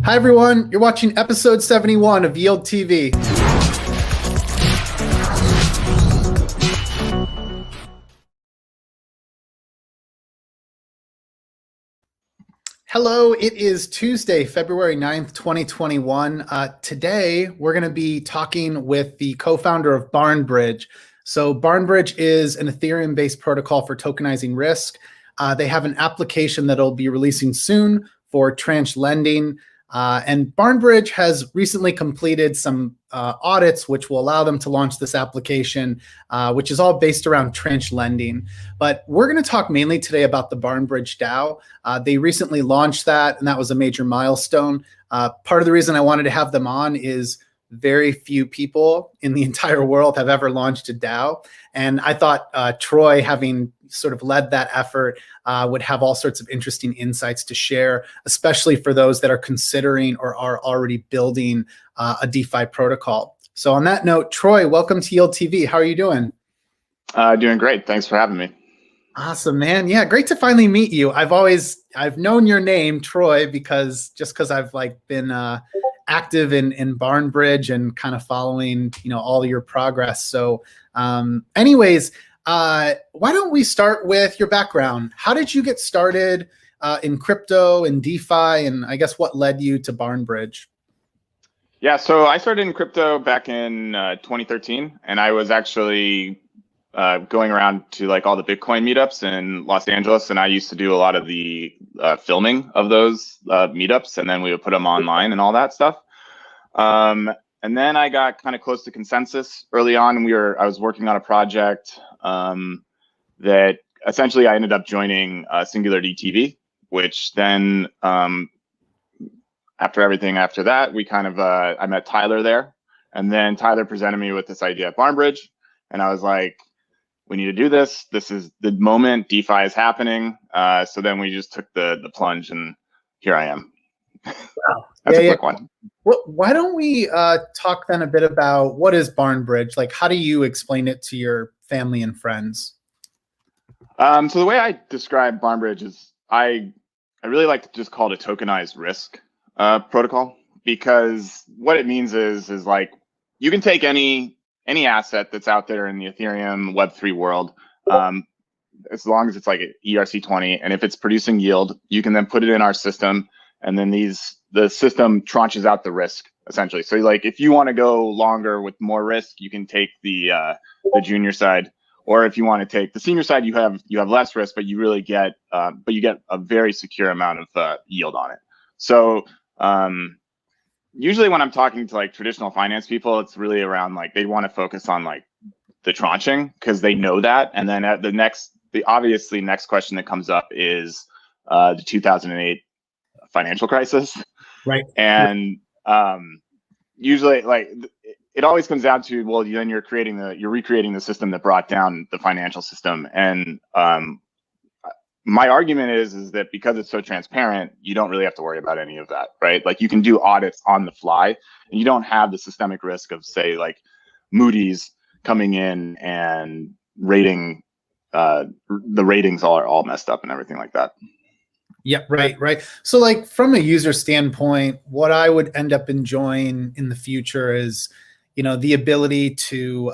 Hi, everyone. You're watching episode 71 of Yield TV. Hello, it is Tuesday, February 9th, 2021. Today, we're going to be talking with the co-founder of BarnBridge. So BarnBridge is an Ethereum-based protocol for tokenizing risk. They have an application that'll be releasing soon for tranche lending. And BarnBridge has recently completed some audits, which will allow them to launch this application, which is all based around tranche lending. But we're going to talk mainly today about the BarnBridge DAO. They recently launched that, and that was a major milestone. Part of the reason I wanted to have them on is very few people in the entire world have ever launched a DAO. And I thought Troy, having sort of led that effort, would have all sorts of interesting insights to share, especially for those that are considering or are already building a DeFi protocol. So on that note, Troy, welcome to Yield TV. How are you doing? Doing great. Thanks for having me. Awesome, man. Yeah, great to finally meet you. I've known your name, Troy, because I've been active in BarnBridge and kind of following, all your progress. So anyways, why don't we start with your background? How did you get started in crypto and DeFi, and I guess what led you to BarnBridge? Yeah, so I started in crypto back in 2013, and I was actually going around to all the Bitcoin meetups in Los Angeles, and I used to do a lot of the filming of those meetups, and then we would put them online and all that stuff. And then I got kind of close to consensus early on, and I was working on a project that essentially I ended up joining Singularity TV, which then after that, we kind of I met Tyler there, and then Tyler presented me with this idea at BarnBridge, and I was like, we need to do this. This is the moment. DeFi is happening. So then we just took the plunge, and here I am. Wow. That's a quick one. Well, why don't we talk then a bit about what is BarnBridge? Like, how do you explain it to your family and friends? So the way I describe BarnBridge is I really like to just call it a tokenized risk protocol, because what it means is you can take any asset that's out there in the Ethereum Web3 world, as long as it's like an ERC20, and if it's producing yield, you can then put it in our system, and then the system tranches out the risk essentially. So if you want to go longer with more risk, you can take the junior side, or if you want to take the senior side, you have less risk, but you really get you get a very secure amount of yield on it. So usually when I'm talking to traditional finance people, it's really around they want to focus on the tranching, because they know that. And then the obviously next question that comes up is the 2008 financial crisis. Right. And usually it always comes down to, well, then you're recreating the system that brought down the financial system. And my argument is that because it's so transparent, you don't really have to worry about any of that, right? You can do audits on the fly, and you don't have the systemic risk of, say, Moody's coming in and rating the ratings are all messed up and everything like that. Yeah, right. So from a user standpoint, what I would end up enjoying in the future is, the ability to,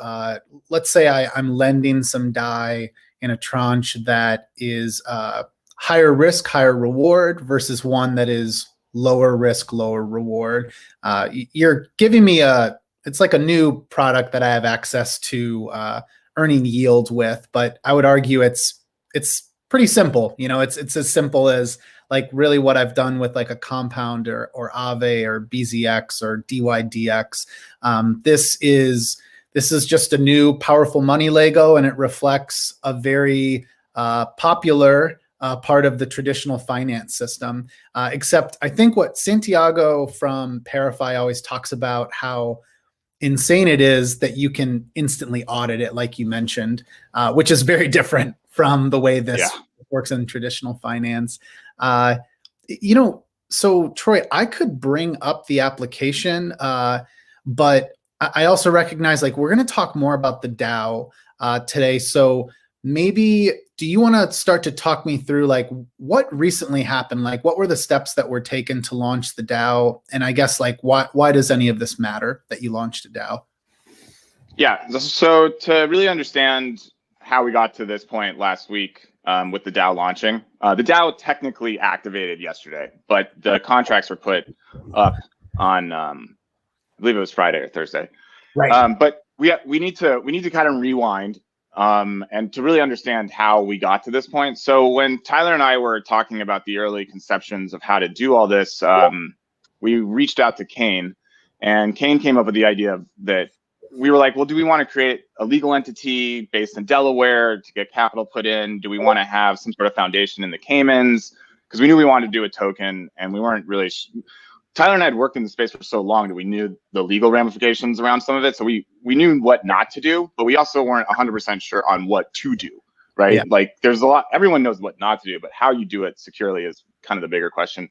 let's say I'm lending some DAI in a tranche that is higher risk, higher reward versus one that is lower risk, lower reward. You're giving me it's like a new product that I have access to earning yield with, but I would argue it's pretty simple. It's as simple as really what I've done with a Compound or Aave or BZX or DYDX. This is just a new powerful money Lego, and it reflects a very popular part of the traditional finance system. Except I think what Santiago from ParaFi always talks about, how insane it is that you can instantly audit it, like you mentioned, which is very different from the way this works in traditional finance. So Troy, I could bring up the application, but I also recognize we're going to talk more about the DAO today. So maybe do you want to start to talk me through like what recently happened? Like what were the steps that were taken to launch the DAO? And I guess like why does any of this matter that you launched a DAO? Yeah, so to really understand how we got to this point last week with the DAO launching, the DAO technically activated yesterday, but the contracts were put up on I believe it was Friday or Thursday. Right. But we need to kind of rewind and to really understand how we got to this point. So when Tyler and I were talking about the early conceptions of how to do all this, we reached out to Kane, and Kane came up with the idea that we were like, well, do we want to create a legal entity based in Delaware to get capital put in? Do we want to have some sort of foundation in the Caymans? Because we knew we wanted to do a token, and we weren't really. Tyler and I had worked in the space for so long that we knew the legal ramifications around some of it. So we knew what not to do, but we also weren't 100% sure on what to do, right? Yeah. Like there's a lot, everyone knows what not to do, but how you do it securely is kind of the bigger question.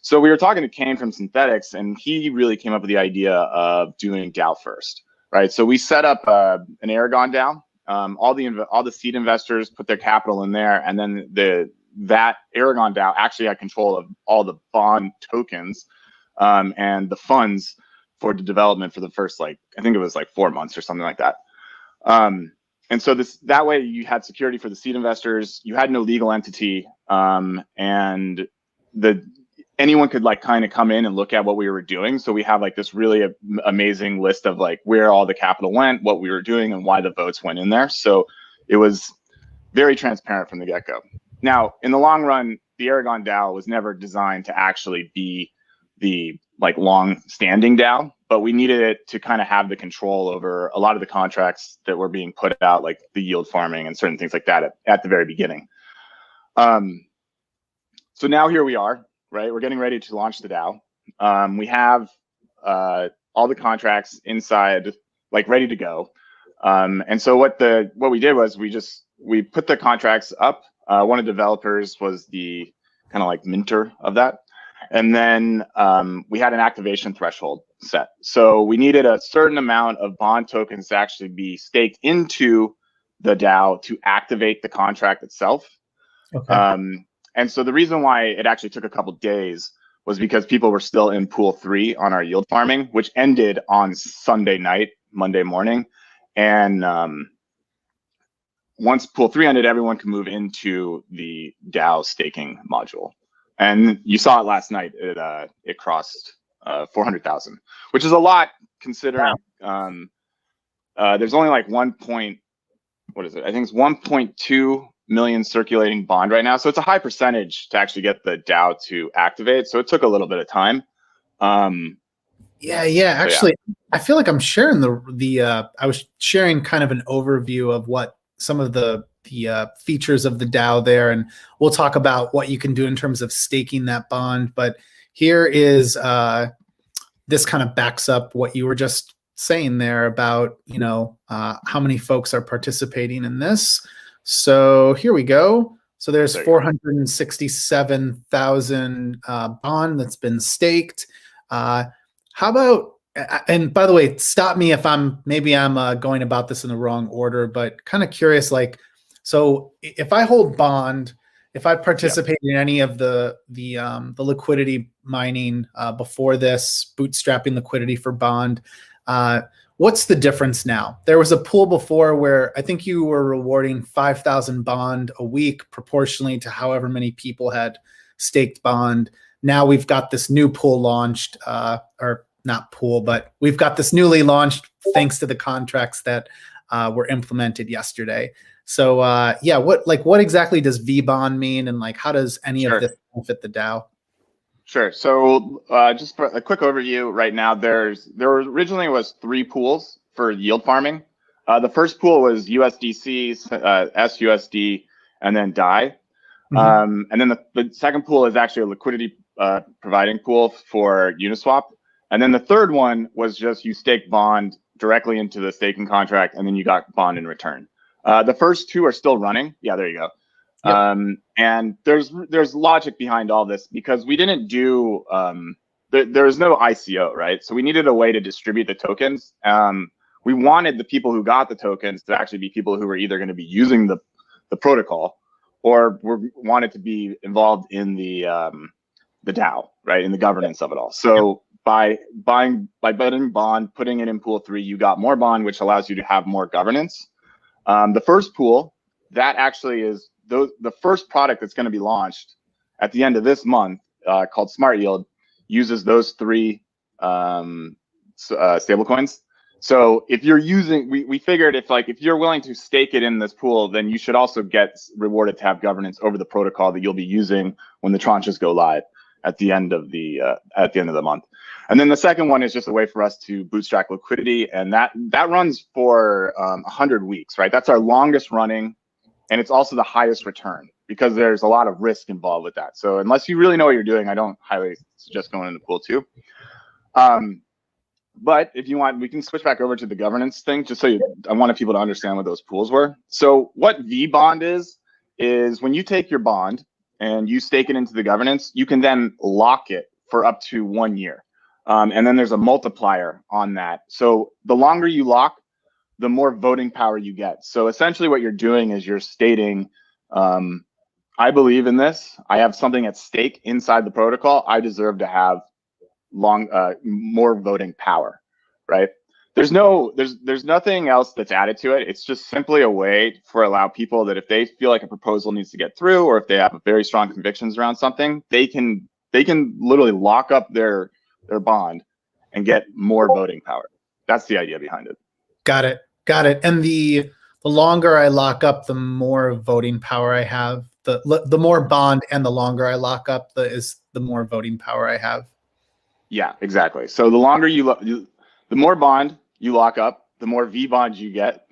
So we were talking to Kane from Synthetics, and he really came up with the idea of doing DAO first, right? So we set up an Aragon DAO. All the seed investors put their capital in there, and then that Aragon DAO actually had control of all the bond tokens and the funds for the development for the first, like, I think it was like 4 months or something like that. And so that way you had security for the seed investors, you had no legal entity, and anyone could like kind of come in and look at what we were doing. So we have like this really amazing list of like where all the capital went, what we were doing, and why the votes went in there. So it was very transparent from the get-go. Now, in the long run, the Aragon DAO was never designed to actually be the like long-standing DAO, but we needed it to kind of have the control over a lot of the contracts that were being put out, like the yield farming and certain things like that at the very beginning. So now here we are, right? We're getting ready to launch the DAO. We have all the contracts inside, like ready to go. And so what we did was we put the contracts up. One of the developers was the kind of like minter of that. And then we had an activation threshold set. So we needed a certain amount of bond tokens to actually be staked into the DAO to activate the contract itself. Okay. And so the reason why it actually took a couple days was because people were still in pool 3 on our yield farming, which ended on Sunday night, Monday morning. And once pool 3 ended, everyone could move into the DAO staking module. And you saw it last night. It crossed 400,000, which is a lot considering there's only like I think it's 1.2 million circulating bond right now. So it's a high percentage to actually get the DAO to activate. So it took a little bit of time. Yeah. Actually, I feel like I'm sharing I was sharing kind of an overview of what some of the features of the DAO there, and we'll talk about what you can do in terms of staking that bond. But here is this kind of backs up what you were just saying there about how many folks are participating in this. So here we go. So there's 467,000 bond that's been staked. How about, and by the way, stop me if I'm going about this in the wrong order, but kind of curious, like, so if I hold bond, if I participate in any of the liquidity mining before this, bootstrapping liquidity for bond, what's the difference now? There was a pool before where I think you were rewarding 5,000 bond a week proportionally to however many people had staked bond. Now we've got this new pool launched, or not pool, but we've got this newly launched thanks to the contracts that were implemented yesterday. So what exactly does vBond mean, and like how does any of this benefit the DAO? Sure. So just for a quick overview, right now there originally was 3 pools for yield farming. The first pool was USDC, SUSD, and then DAI. And then the second pool is actually a liquidity providing pool for Uniswap. And then the third one was just you stake bond directly into the staking contract, and then you got bond in return. The first 2 are still running. Yeah, there you go. Yep. And there's logic behind all this because we didn't do there's no ICO, right? So we needed a way to distribute the tokens. We wanted the people who got the tokens to actually be people who were either going to be using the protocol or wanted to be involved in the DAO, right, in the governance of it all. So by buying bond, putting it in pool 3, you got more bond, which allows you to have more governance. The first pool, that actually is the first product that's going to be launched at the end of this month, called Smart Yield, uses those 3 stablecoins. So if you're using, we figured if you're willing to stake it in this pool, then you should also get rewarded to have governance over the protocol that you'll be using when the tranches go live at the end of the month. And then the second one is just a way for us to bootstrap liquidity, and that runs for 100 weeks, right? That's our longest running, and it's also the highest return because there's a lot of risk involved with that. So unless you really know what you're doing, I don't highly suggest going into pool 2. But if you want, we can switch back over to the governance thing, just so I wanted people to understand what those pools were. So what vBond is when you take your bond and you stake it into the governance, you can then lock it for up to 1 year. And then there's a multiplier on that. So the longer you lock, the more voting power you get. So essentially what you're doing is you're stating, I believe in this. I have something at stake inside the protocol. I deserve to have more voting power, right? There's nothing else that's added to it. It's just simply a way for allow people that if they feel like a proposal needs to get through, or if they have very strong convictions around something, they can literally lock up their bond and get more voting power. That's the idea behind it. Got it. And the longer I lock up, the more voting power I have. The more bond and the longer I lock up, the more voting power I have. Yeah, exactly. So the longer the more bond you lock up, the more vBond you get,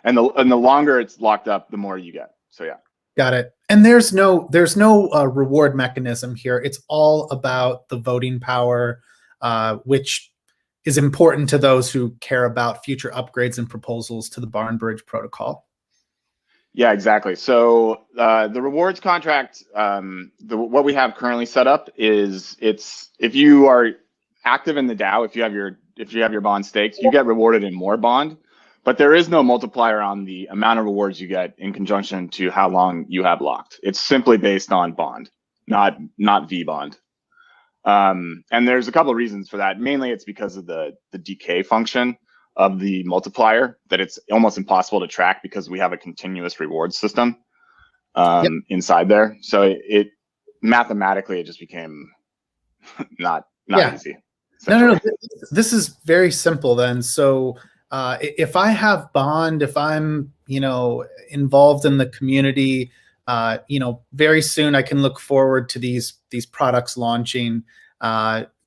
and the longer it's locked up, the more you get. So yeah. Got it. And there's no reward mechanism here. It's all about the voting power, which is important to those who care about future upgrades and proposals to the BarnBridge protocol. Yeah, exactly. So the rewards contract, what we have currently set up is if you are active in the DAO, if you have your bond staked, you get rewarded in more bond, but there is no multiplier on the amount of rewards you get in conjunction to how long you have locked. It's simply based on bond, not vBond. And there's a couple of reasons for that. Mainly, it's because of the decay function of the multiplier, that it's almost impossible to track because we have a continuous reward system inside there. So it mathematically, it just became not easy. No. This is very simple then. So if I have bond, if I'm involved in the community, very soon I can look forward to these products launching.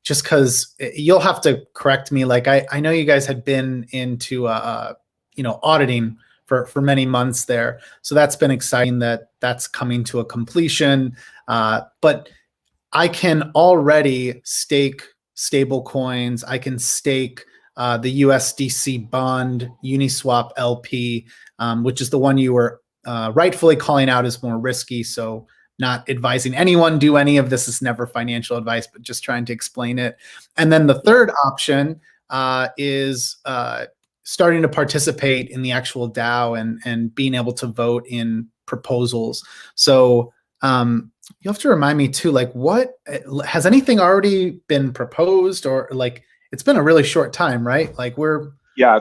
Just because you'll have to correct me. Like I know you guys had been into auditing for many months there, so that's been exciting that's coming to a completion. But I can already stake stable coins. I can stake the USDC bond Uniswap LP, which is the one you were rightfully calling out as more risky. So not advising anyone do any of this. Is never financial advice, but just trying to explain it. And then the third option is starting to participate in the actual DAO and being able to vote in proposals. So you have to remind me too, like what has anything already been proposed, or like it's been a really short time, right? Like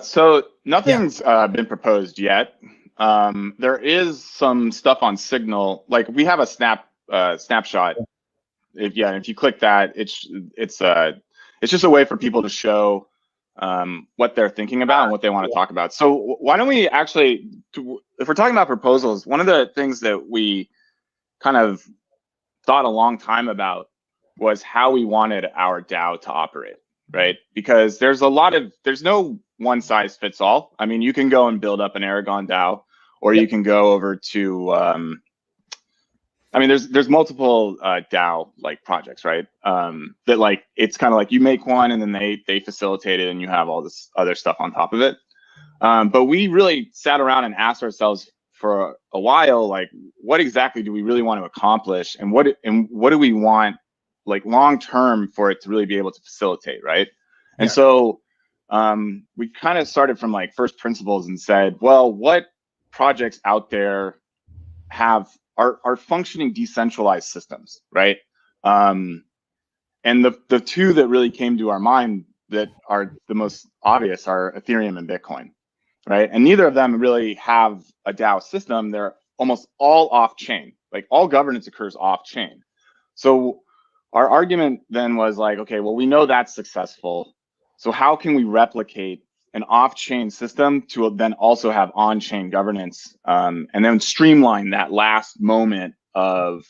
so nothing's been proposed yet. There is some stuff on Signal, like we have a snapshot. If you click that, it's just a way for people to show what they're thinking about and what they want to talk about. So why don't we actually, if we're talking about proposals, one of the things that we kind of thought a long time about was how we wanted our DAO to operate, right? Because there's no one size fits all. I mean, you can go and build up an Aragon DAO, or you can go over to, there's multiple DAO like projects, right? That like, it's kind of like you make one and then they facilitate it and you have all this other stuff on top of it. But we really sat around and asked ourselves for a while, like, what exactly do we really want to accomplish, and what do we want, like long term, for it to really be able to facilitate, right? And so we kind of started from like first principles and said, well, what projects out there have are functioning decentralized systems, right? And the two that really came to our mind that are the most obvious are Ethereum and Bitcoin, right? And neither of them really have a DAO system. They're almost all off chain. Like all governance occurs off chain. So our argument then was like, okay, well, we know that's successful. So how can we replicate an off-chain system to then also have on-chain governance, and then streamline that last moment of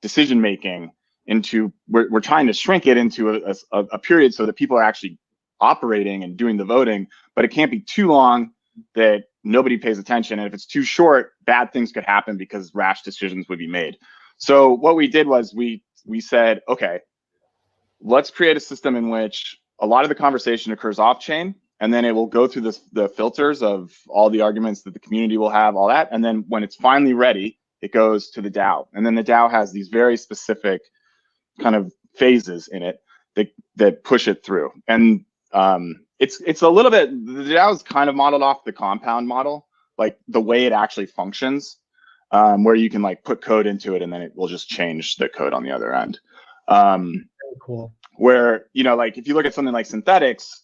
decision making into, we're trying to shrink it into a period so that people are actually operating and doing the voting, but it can't be too long that nobody pays attention. And if it's too short, bad things could happen because rash decisions would be made. So what we did was we said, okay, let's create a system in which a lot of the conversation occurs off chain, and then it will go through the filters of all the arguments that the community will have, all that. And then when it's finally ready, it goes to the DAO. And then the DAO has these very specific kind of phases in it that push it through. And it's a little bit, the DAO is kind of modeled off the compound model, like the way it actually functions, where you can like put code into it and then it will just change the code on the other end. Very cool. Where, you know, like if you look at something like Synthetics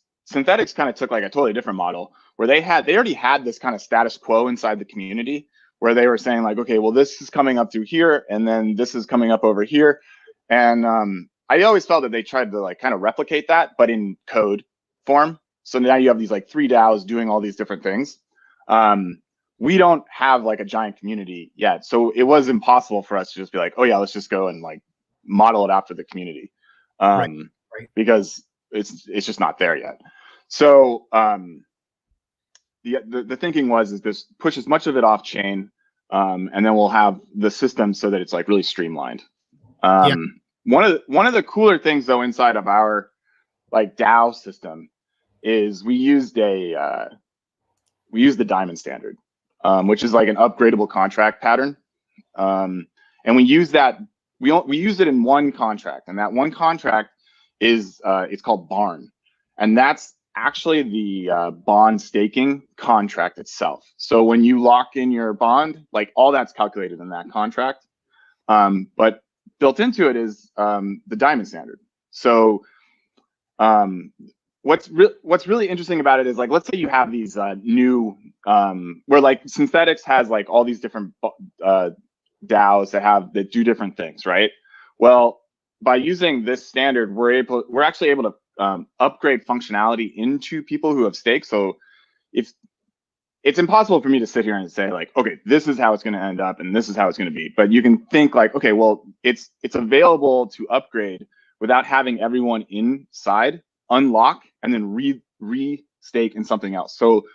kind of took like a totally different model where they already had this kind of status quo inside the community where they were saying like, okay, well, this is coming up through here and then this is coming up over here. And I always felt that they tried to like kind of replicate that, but in code form. So now you have these like 3 DAOs doing all these different things. We don't have like a giant community yet. So it was impossible for us to just be like, oh yeah, let's just go and like model it after the community. Right. Because it's just not there yet. So the thinking is this push as much of it off chain, and then we'll have the system so that it's like really streamlined. One of the cooler things though inside of our like DAO system is we used the diamond standard, which is like an upgradable contract pattern, and we use that. We use it in one contract, and that one contract is it's called Barn, and that's actually the bond staking contract itself. So when you lock in your bond, like all that's calculated in that contract, but built into it is the diamond standard. So what's really interesting about it is like, let's say you have these new where like Synthetics has like all these different DAOs that do different things, right? Well, by using this standard, we're actually able to upgrade functionality into people who have staked. So if it's impossible for me to sit here and say like, okay, this is how it's going to end up and this is how it's going to be. But you can think like, okay, well, it's available to upgrade without having everyone inside unlock and then re-stake in something else. So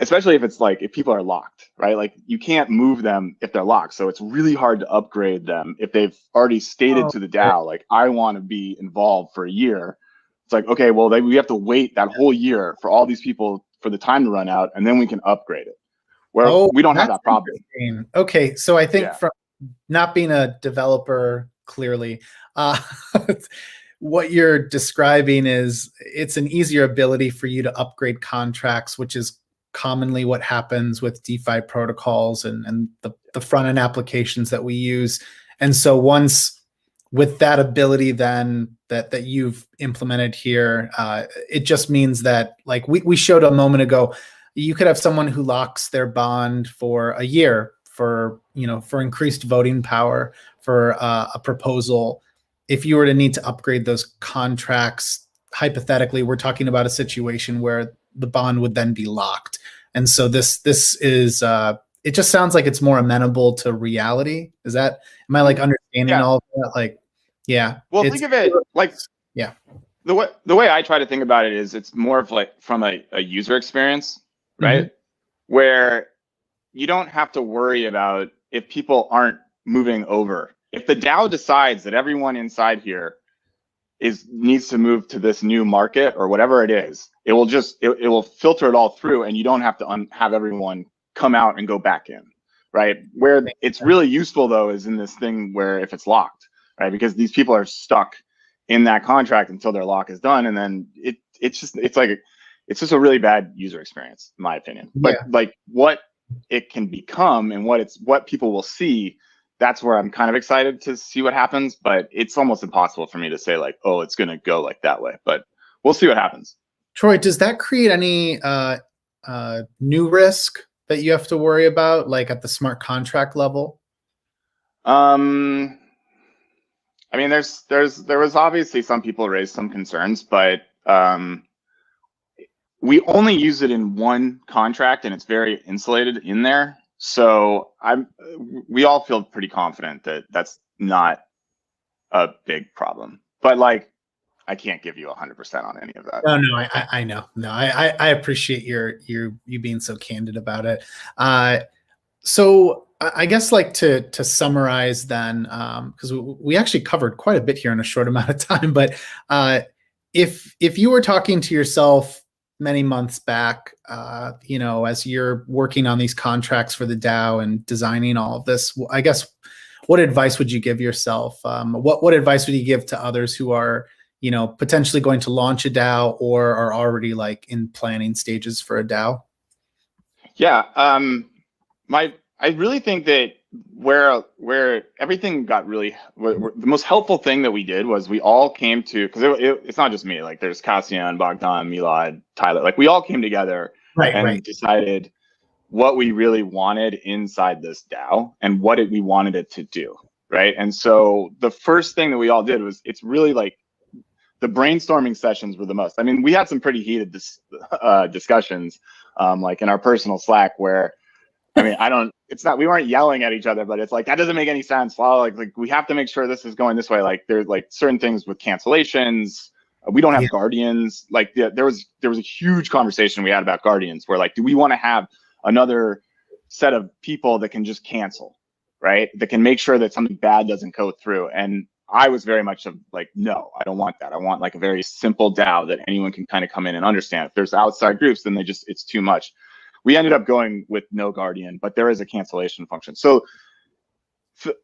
especially if it's like, if people are locked, right? Like you can't move them if they're locked. So it's really hard to upgrade them if they've already stated to the DAO, like, I want to be involved for a year. It's like, okay, well, we have to wait that whole year for all these people for the time to run out, and then we can upgrade it. Where we don't have that problem. Okay, so I think from not being a developer, clearly, what you're describing is it's an easier ability for you to upgrade contracts, which is commonly what happens with DeFi protocols and the front end applications that we use. And so once with that ability then that you've implemented here, it just means that like we showed a moment ago, you could have someone who locks their bond for a year for increased voting power for a proposal. If you were to need to upgrade those contracts, hypothetically, we're talking about a situation where the bond would then be locked. And so this is it just sounds like it's more amenable to reality. Am I like understanding all of that? Like, yeah. Well, think of it like, the way I try to think about it is it's more of like from a user experience, right? Mm-hmm. Where you don't have to worry about if people aren't moving over. If the DAO decides that everyone inside here needs to move to this new market or whatever it is, it will filter it all through, and you don't have to have everyone come out and go back in, right? Where it's really useful though is in this thing where if it's locked, right? Because these people are stuck in that contract until their lock is done, and then it's just a really bad user experience, in my opinion. But like what it can become and what people will see, that's where I'm kind of excited to see what happens. But it's almost impossible for me to say like, oh, it's going to go like that way. But we'll see what happens. Troy, does that create any new risk that you have to worry about, like at the smart contract level? I mean, there was obviously some people raised some concerns, but we only use it in one contract, and it's very insulated in there. So we all feel pretty confident that that's not a big problem. But like, I can't give you 100% on any of that. No, I know. No, I appreciate you being so candid about it. So I guess like to summarize then, because we actually covered quite a bit here in a short amount of time, but if you were talking to yourself many months back, you know, as you're working on these contracts for the DAO and designing all of this, I guess, what advice would you give yourself? What advice would you give to others who are, you know, potentially going to launch a DAO or are already like in planning stages for a DAO? Yeah, I really think that where everything got really the most helpful thing that we did was we all came to, because it's not just me, like there's Cassian, Bogdan, Milad, Tyler, like we all came together and decided what we really wanted inside this DAO and what we wanted it to do, right? And so the first thing that we all did was, it's really like the brainstorming sessions were the most. I mean, we had some pretty heated discussions, like in our personal Slack where, I mean, we weren't yelling at each other, but it's like, that doesn't make any sense. Well, like we have to make sure this is going this way. Like there's like certain things with cancellations. We don't have guardians. Like there was a huge conversation we had about guardians where like, do we want to have another set of people that can just cancel, right? That can make sure that something bad doesn't go through. And I was very much of like, no, I don't want that. I want like a very simple DAO that anyone can kind of come in and understand. If there's outside groups, then it's too much. We ended up going with no guardian, but there is a cancellation function. So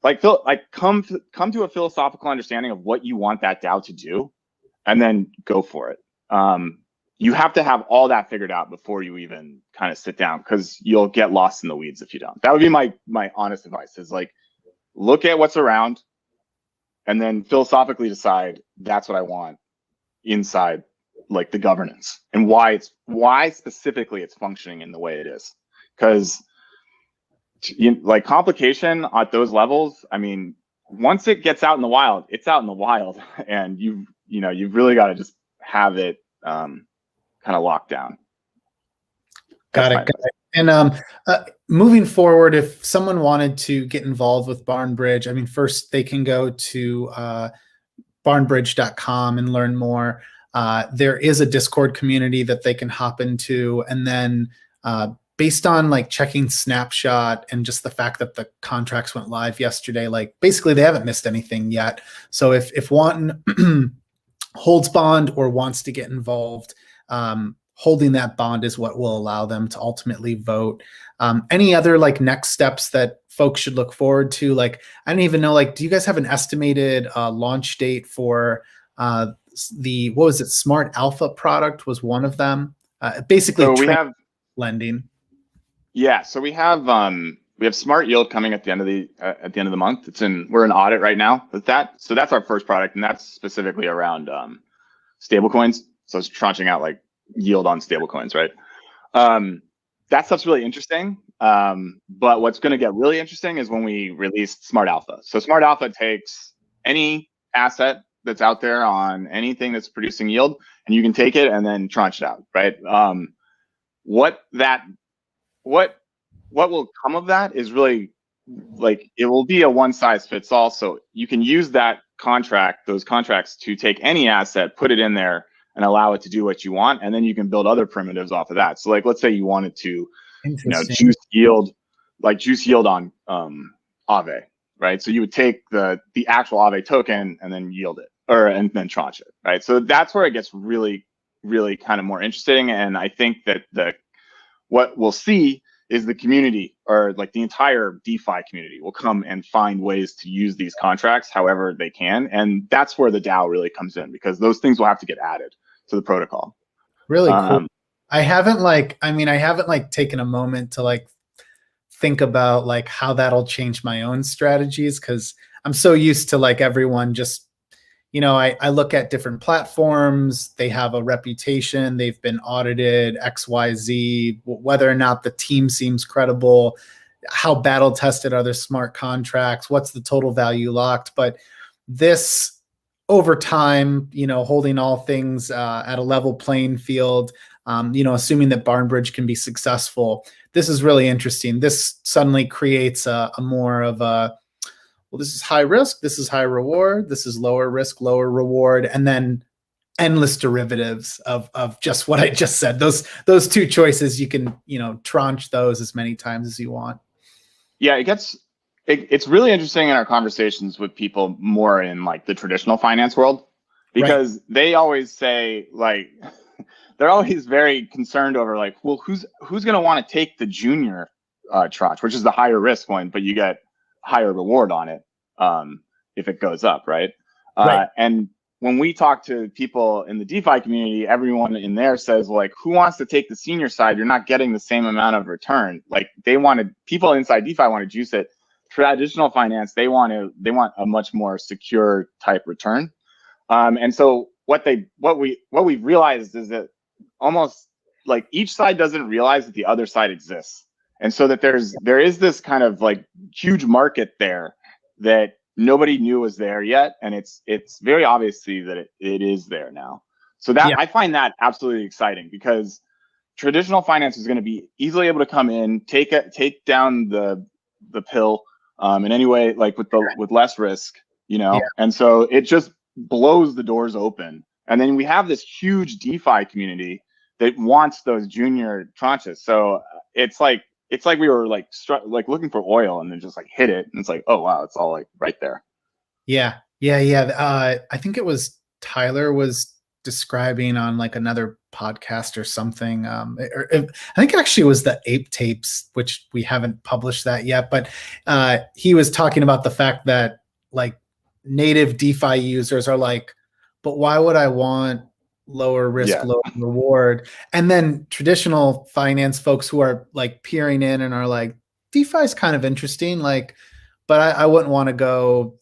like come to a philosophical understanding of what you want that DAO to do, and then go for it. You have to have all that figured out before you even kind of sit down, because you'll get lost in the weeds if you don't. That would be my honest advice, is like, look at what's around and then philosophically decide that's what I want inside like the governance, and why specifically it's functioning in the way it is. Because like complication at those levels, I mean, once it gets out in the wild, it's out in the wild, and you've really got to just have it kind of locked down. Got it. And moving forward, if someone wanted to get involved with BarnBridge, I mean, first they can go to barnbridge.com and learn more. There is a Discord community that they can hop into, and then based on like checking Snapshot and just the fact that the contracts went live yesterday, like basically they haven't missed anything yet. So if one holds bond or wants to get involved, holding that bond is what will allow them to ultimately vote. Any other like next steps that folks should look forward to? Like, I don't even know, like, do you guys have an estimated launch date for what was it? Smart Alpha product was one of them. Basically, so we have lending. Yeah, so we have Smart Yield coming at the end of the month. We're in audit right now with that. So that's our first product, and that's specifically around stablecoins. So it's tranching out like yield on stablecoins, right? That stuff's really interesting. But what's going to get really interesting is when we release Smart Alpha. So Smart Alpha takes any asset that's out there on anything that's producing yield, and you can take it and then tranche it out, right? What will come of that is really like, it will be a one size fits all. So you can use those contracts to take any asset, put it in there, and allow it to do what you want, and then you can build other primitives off of that. So like, let's say you wanted to, juice yield on Aave, right? So you would take the actual Aave token and then yield it, and then tranche it, right? So that's where it gets really, really kind of more interesting. And I think that what we'll see is the community, or like the entire DeFi community, will come and find ways to use these contracts however they can. And that's where the DAO really comes in, because those things will have to get added to the protocol. Really cool. I haven't taken a moment to like think about like how that'll change my own strategies, because I'm so used to like everyone just, I look at different platforms, they have a reputation, they've been audited, XYZ, whether or not the team seems credible, how battle tested are their smart contracts, what's the total value locked. But this, over time, holding all things at a level playing field, assuming that BarnBridge can be successful, this is really interesting. This suddenly creates a more of a, well, this is high risk, this is high reward, this is lower risk, lower reward, and then endless derivatives of just what I just said. Those two choices, you can, tranche those as many times as you want. Yeah, it's really interesting in our conversations with people more in like the traditional finance world, because they always say like, they're always very concerned over like, well, who's going to want to take the junior tranche, which is the higher risk one, but you get higher reward on it if it goes up, right? And when we talk to people in the DeFi community, everyone in there says like, who wants to take the senior side? You're not getting the same amount of return. Like people inside DeFi want to juice it. Traditional finance, they want a much more secure type return. And so what we've realized is that almost like each side doesn't realize that the other side exists. And so that there is this kind of like huge market there that nobody knew was there yet. And it's very obviously that it is there now. So that I find that absolutely exciting, because traditional finance is going to be easily able to come in, take down the pill in any way, like with less risk, and so it just blows the doors open. And then we have this huge DeFi community that wants those junior tranches. So it's like we were like looking for oil and then just like hit it, and it's like, oh wow, it's all like right there. Yeah. I think it was Tyler was describing on like another podcast or something. I think actually it was the Ape Tapes, which we haven't published that yet, but he was talking about the fact that like native DeFi users are like, but why would I want lower risk, lower reward? And then traditional finance folks who are like peering in and are like, DeFi is kind of interesting, like, but I wouldn't want to go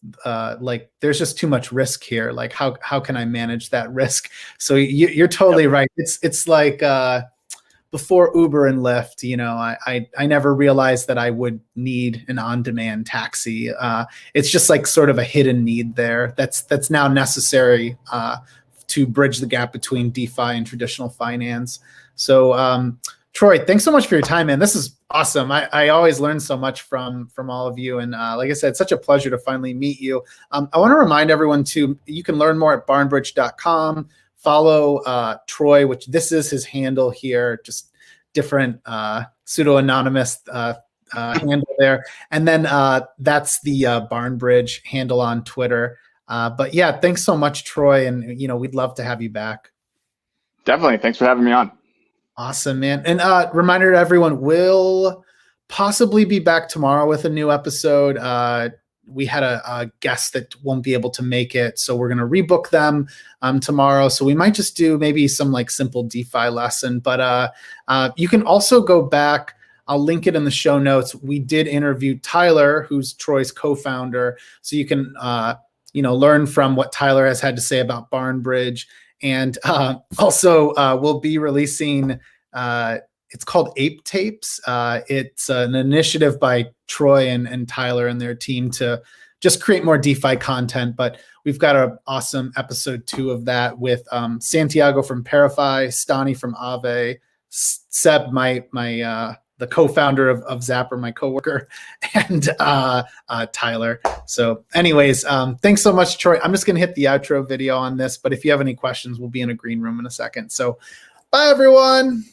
like there's just too much risk here. Like how can I manage that risk? So you're totally right. It's like before Uber and Lyft, I never realized that I would need an on-demand taxi. It's just like sort of a hidden need there that's now necessary to bridge the gap between DeFi and traditional finance. So Troy, thanks so much for your time, man. This is awesome. I always learn so much from all of you. And like I said, it's such a pleasure to finally meet you. I want to remind everyone too, you can learn more at barnbridge.com. Follow Troy, which this is his handle here, just different pseudo-anonymous handle there. And then that's the BarnBridge handle on Twitter. But yeah, thanks so much, Troy. And, we'd love to have you back. Definitely. Thanks for having me on. Awesome, man. And reminder to everyone, we'll possibly be back tomorrow with a new episode. We had a guest that won't be able to make it, so we're going to rebook them tomorrow. So we might just do maybe some like simple DeFi lesson. But you can also go back. I'll link it in the show notes. We did interview Tyler, who's Troy's co-founder. So you can learn from what Tyler has had to say about BarnBridge. And also we'll be releasing, it's called Ape Tapes. It's an initiative by Troy and Tyler and their team to just create more DeFi content. But we've got an awesome episode 2 of that with Santiago from Parify, Stani from Aave, Seb, the co-founder of Zapper, my coworker, and Tyler. So anyways, thanks so much, Troy. I'm just going to hit the outro video on this, but if you have any questions, we'll be in a green room in a second. So bye, everyone.